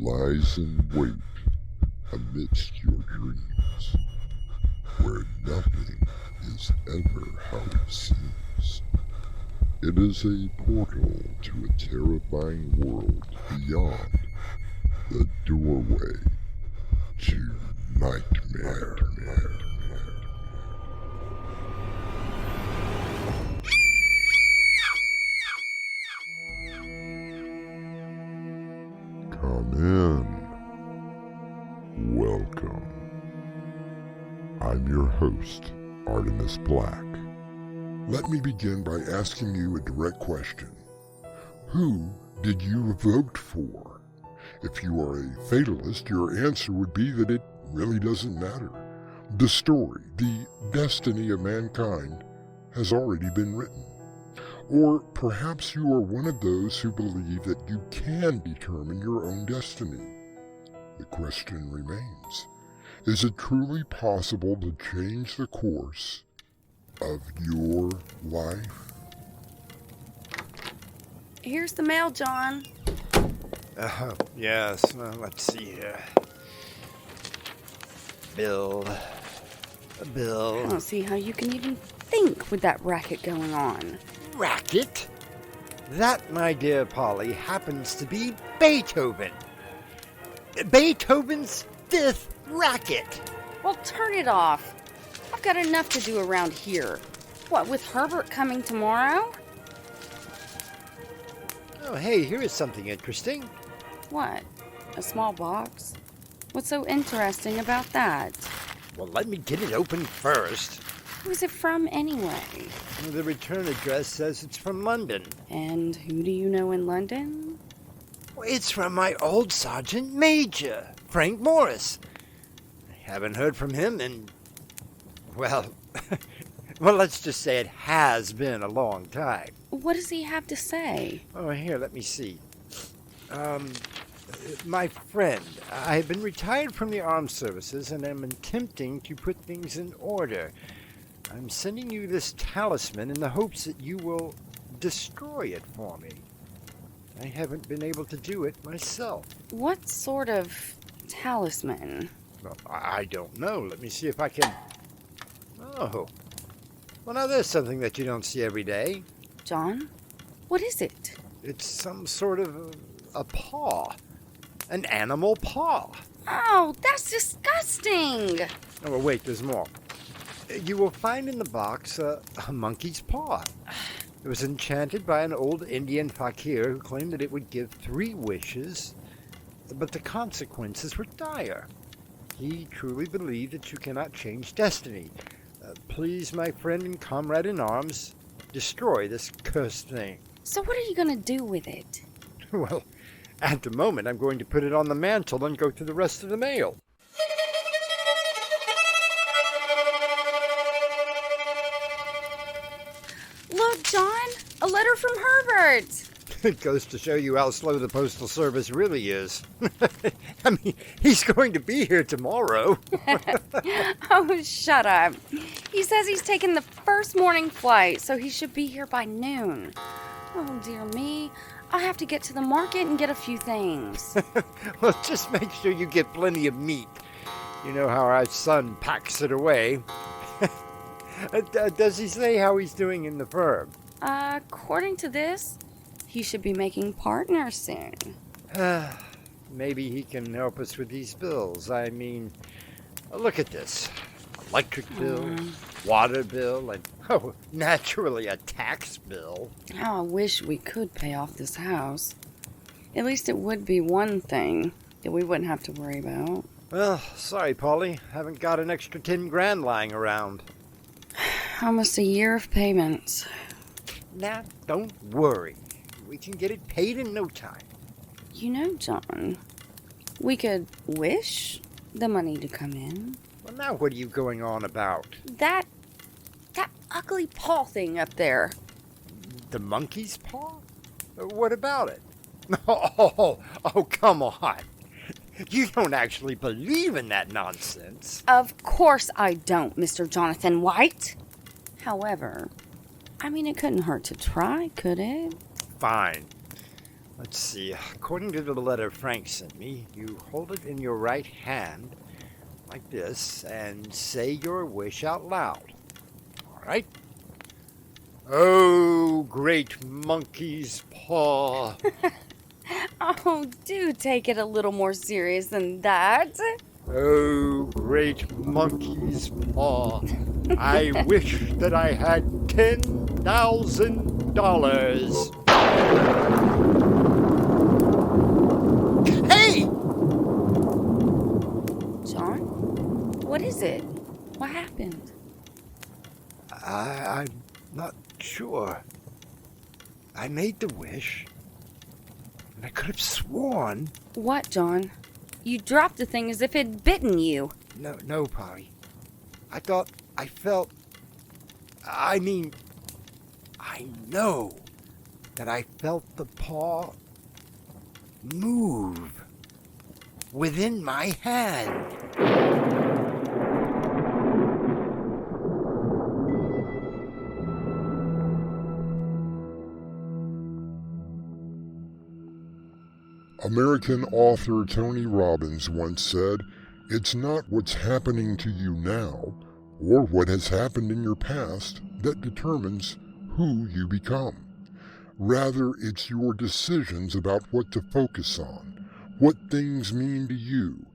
lies in wait amidst your dreams, where nothing is ever how it seems. It is a portal to a terrifying world beyond the doorway to nightmare. Come in. Welcome. I'm your host, Artemis Black. Let me begin by asking you a direct question. Who did you vote for? If you are a fatalist, your answer would be that it really doesn't matter. The story, the destiny of mankind, has already been written. Or perhaps you are one of those who believe that you can determine your own destiny. The question remains, is it truly possible to change the course of your life? Here's the mail, John. Yes. Let's see here. Bill. I don't see how you can even think with that racket going on. Racket? That, my dear Polly, happens to be Beethoven. Beethoven's fifth racket. Well, turn it off. I've got enough to do around here. What, with Herbert coming tomorrow? Oh, hey, here is something interesting. What? A small box? What's so interesting about that? Well, let me get it open first. Who's it from anyway? The return address says it's from London. And who do you know in London? Well, it's from my old Sergeant Major, Frank Morris. I haven't heard from him in, well, let's just say it has been a long time. What does he have to say? Oh, here, let me see. My friend, I have been retired from the armed services and am attempting to put things in order. I'm sending you this talisman in the hopes that you will destroy it for me. I haven't been able to do it myself. What sort of talisman? Well, I don't know. Let me see if I can... Oh. Well, now there's something that you don't see every day. John, what is it? It's some sort of a paw. An animal paw. Oh, that's disgusting! Oh, well, wait, there's more. You will find in the box a monkey's paw. It was enchanted by an old Indian fakir who claimed that it would give 3 wishes, but the consequences were dire. He truly believed that you cannot change destiny. Please, my friend and comrade in arms, destroy this cursed thing. So what are you going to do with it? Well, at the moment, I'm going to put it on the mantle and go through the rest of the mail. Look, John, a letter from Herbert. It goes to show you how slow the Postal Service really is. I mean, he's going to be here tomorrow. Oh, shut up. He says he's taking the first morning flight, so he should be here by noon. Oh, dear me. I'll have to get to the market and get a few things. Well, just make sure you get plenty of meat. You know how our son packs it away. Does he say how he's doing in the firm? According to this, he should be making partners soon. Maybe he can help us with these bills. I mean, look at this. Electric bill, water bill, and, naturally a tax bill. How I wish we could pay off this house. At least it would be one thing that we wouldn't have to worry about. Well, sorry, Polly. Haven't got an extra 10 grand lying around. Almost a year of payments. Now, don't worry. We can get it paid in no time. You know, John, we could wish the money to come in. Well, now what are you going on about? That ugly paw thing up there. The monkey's paw? What about it? Oh, come on. You don't actually believe in that nonsense. Of course I don't, Mr. Jonathan White. However, I mean, it couldn't hurt to try, could it? Fine. Let's see. According to the letter Frank sent me, you hold it in your right hand, like this, and say your wish out loud. All right? Oh, great monkey's paw. Oh, do take it a little more serious than that. Oh, great monkey's paw. I wish that I had $10,000. Hey! John? What is it? What happened? I'm not sure. I made the wish, and I could have sworn. What, John? You dropped the thing as if it had bitten you. No, Polly. I know that I felt the paw move within my hand. American author Tony Robbins once said, "It's not what's happening to you now, or what has happened in your past, that determines who you become. Rather, it's your decisions about what to focus on, what things mean to you,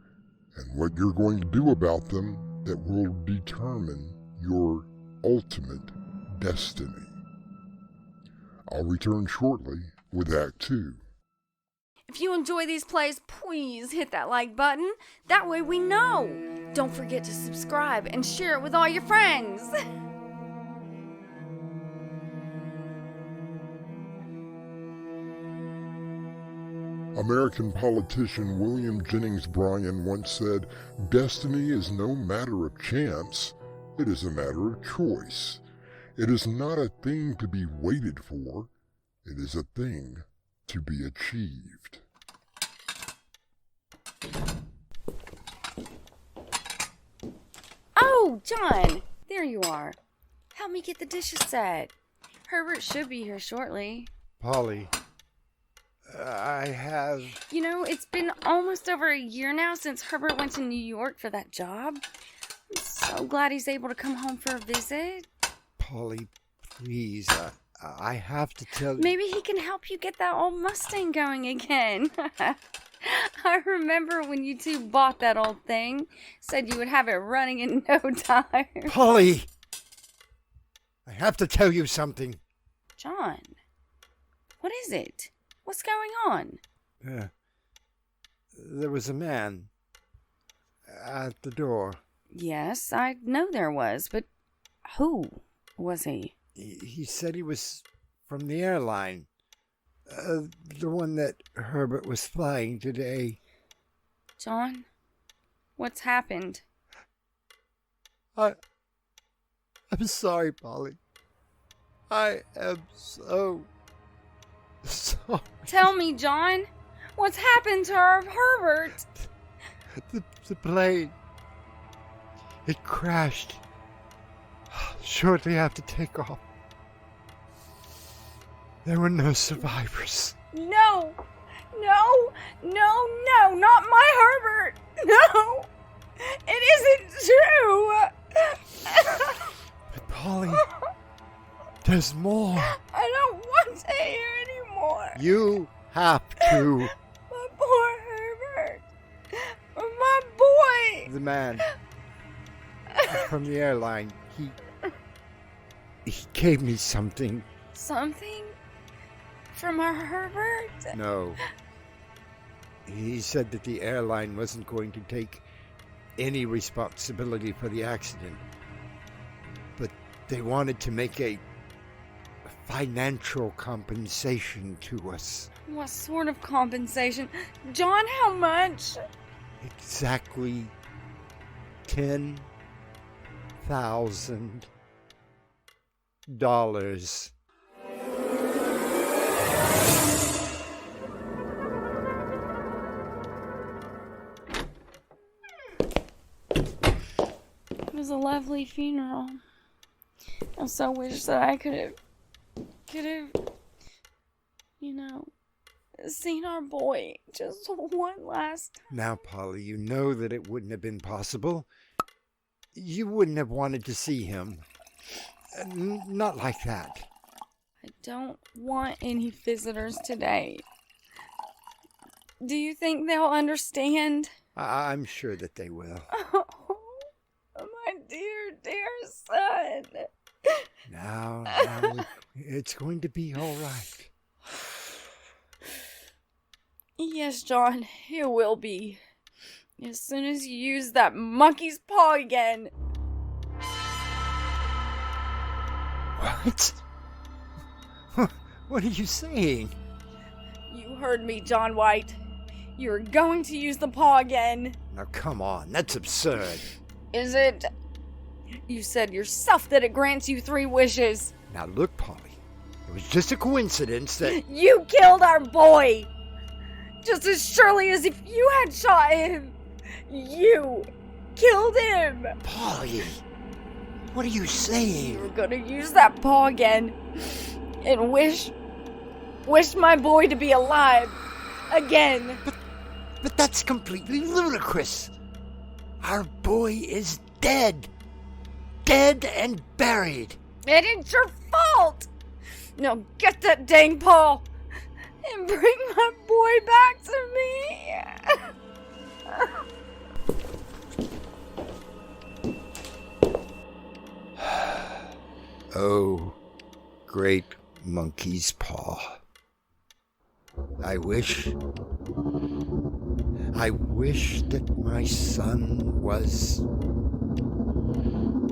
and what you're going to do about them that will determine your ultimate destiny." I'll return shortly with Act 2. If you enjoy these plays, please hit that like button. That way we know. Don't forget to subscribe and share it with all your friends. American politician William Jennings Bryan once said, "Destiny is no matter of chance, it is a matter of choice. It is not a thing to be waited for, it is a thing to be achieved." Oh, John, there you are. Help me get the dishes set. Herbert should be here shortly. Polly, I have... You know, it's been almost over a year now since Herbert went to New York for that job. I'm so glad he's able to come home for a visit. Polly, please, I have to tell you... Maybe he can help you get that old Mustang going again. I remember when you two bought that old thing. Said you would have it running in no time. Polly! I have to tell you something. John, what is it? What's going on? There was a man at the door. Yes, I know there was, but who was he? He said he was from the airline. The one that Herbert was flying today. John, what's happened? I'm sorry, Polly. I am so sorry. Tell me, John, what's happened to Herbert? The plane, it crashed shortly after takeoff. There were no survivors. No, not my Herbert. No, it isn't true. But Polly, there's more. I don't want to hear anymore. You have to. My poor Herbert. My boy. The man from the airline, he gave me something. Something? From our Herbert? No. He said that the airline wasn't going to take any responsibility for the accident. But they wanted to make a financial compensation to us. What sort of compensation? John, how much? Exactly $10,000. It was a lovely funeral. I so wish that I could have, seen our boy just one last... Now, Polly, you know that it wouldn't have been possible. You wouldn't have wanted to see him. Not like that. I don't want any visitors today. Do you think they'll understand? I'm sure that they will. Oh, my dear, dear son. Now, it's going to be all right. Yes, John, it will be. As soon as you use that monkey's paw again. What? What are you saying? You heard me, John White. You're going to use the paw again. Now, come on. That's absurd. Is it? You said yourself that it grants you 3 wishes. Now, look, Polly. It was just a coincidence that... You killed our boy! Just as surely as if you had shot him. You killed him! Polly, what are you saying? You're gonna use that paw again and wish my boy to be alive again. But that's completely ludicrous. Our boy is dead. Dead and buried. It ain't your fault. Now get that dang paw and bring my boy back to me. Oh, great monkey's paw. I wish that my son was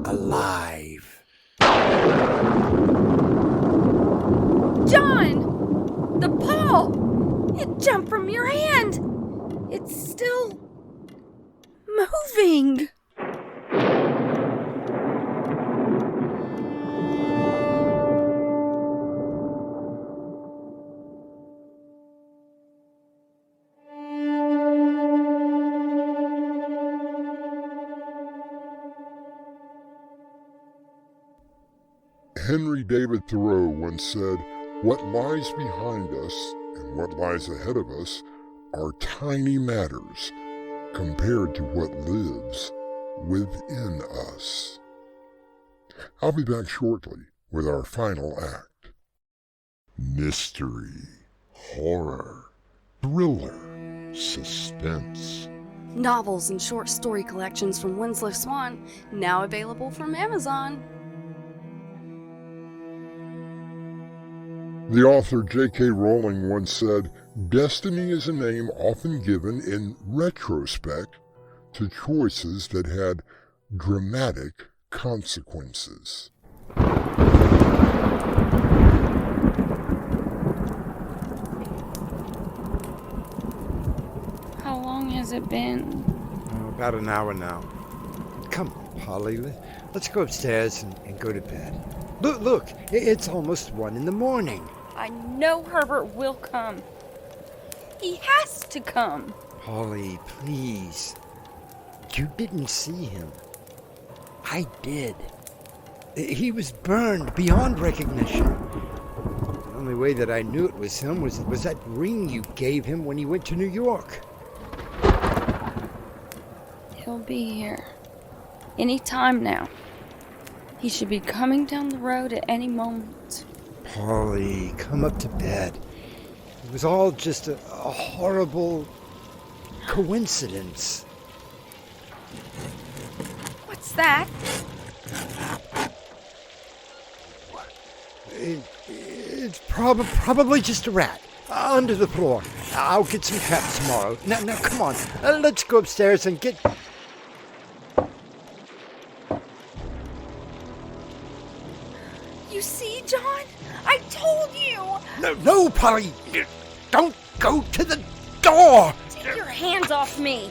alive. John! The paw! It jumped from your hand! It's still moving! Henry David Thoreau once said, "What lies behind us and what lies ahead of us are tiny matters compared to what lives within us." I'll be back shortly with our final act. Mystery, horror, thriller, suspense. Novels and short story collections from Winslow Swan, now available from Amazon. The author J.K. Rowling once said, "Destiny is a name often given in retrospect to choices that had dramatic consequences." How long has it been? About an hour now. Come on, Polly. Let's go upstairs and go to bed. Look, it's almost 1 a.m. I know Herbert will come. He has to come. Polly, please. You didn't see him. I did. He was burned beyond recognition. The only way that I knew it was him was that ring you gave him when he went to New York. He'll be here. Any time now. He should be coming down the road at any moment. Polly, come up to bed. It was all just a horrible coincidence. What's that? It's probably just a rat. Under the floor. I'll get some traps tomorrow. Now, come on. Let's go upstairs and get... You see, John? I told you! No, Polly! Don't go to the door! Take your hands off me!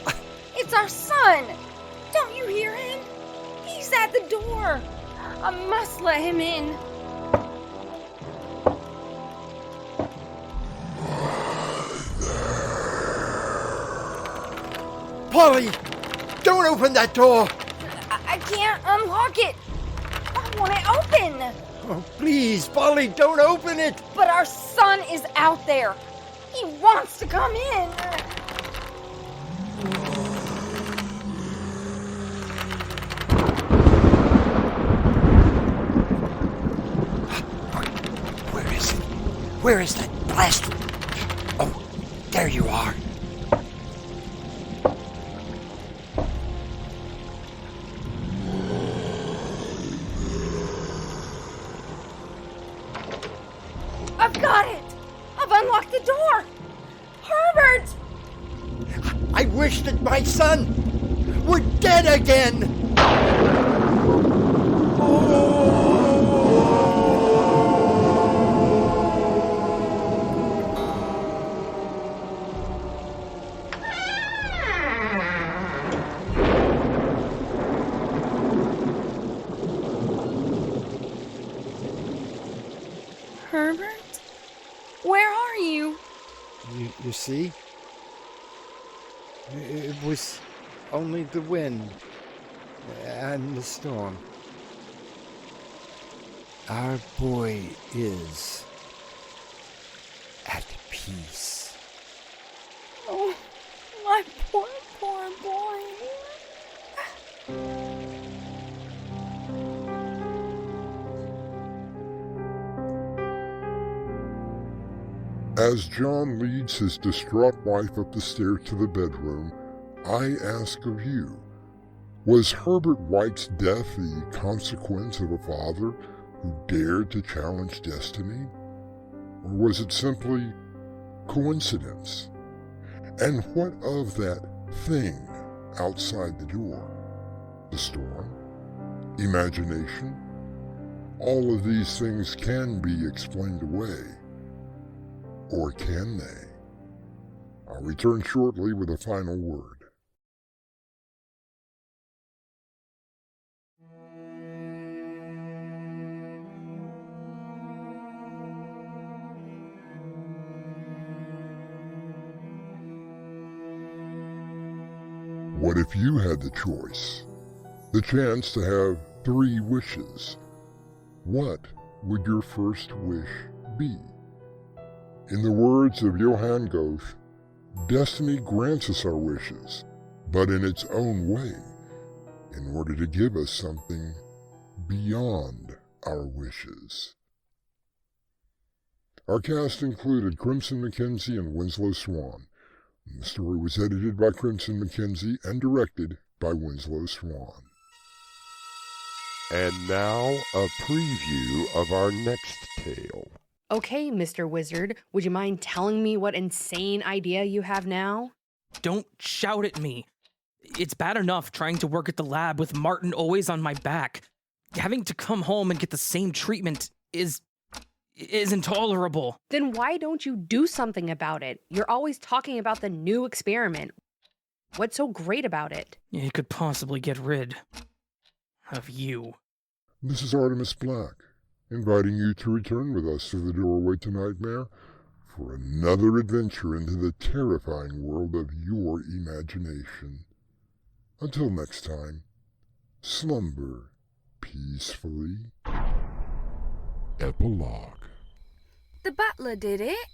It's our son! Don't you hear him? He's at the door! I must let him in. Polly! Don't open that door! I can't unlock it! I want it open! Oh, please, Polly, don't open it! But our son is out there. He wants to come in. Where is it? Where is that blast? Oh, there you are. I've got it. I've unlocked the door. Herbert! I wish that my son were dead again. Herbert? Where are you? You see? It was only the wind and the storm. Our boy is at peace. Oh, my poor boy. As John leads his distraught wife up the stairs to the bedroom, I ask of you, was Herbert White's death the consequence of a father who dared to challenge destiny? Or was it simply coincidence? And what of that thing outside the door? The storm? Imagination? All of these things can be explained away. Or can they? I'll return shortly with a final word. What if you had the choice? The chance to have 3 wishes? What would your first wish be? In the words of Johann Goethe, destiny grants us our wishes, but in its own way, in order to give us something beyond our wishes. Our cast included Crimson McKenzie and Winslow Swan. The story was edited by Crimson McKenzie and directed by Winslow Swan. And now, a preview of our next tale. Okay, Mr. Wizard, would you mind telling me what insane idea you have now? Don't shout at me. It's bad enough trying to work at the lab with Martin always on my back. Having to come home and get the same treatment is intolerable. Then why don't you do something about it? You're always talking about the new experiment. What's so great about it? It could possibly get rid of you. This is Artemis Black, inviting you to return with us through the doorway to Nightmare for another adventure into the terrifying world of your imagination. Until next time, slumber peacefully. Epilogue. The butler did it.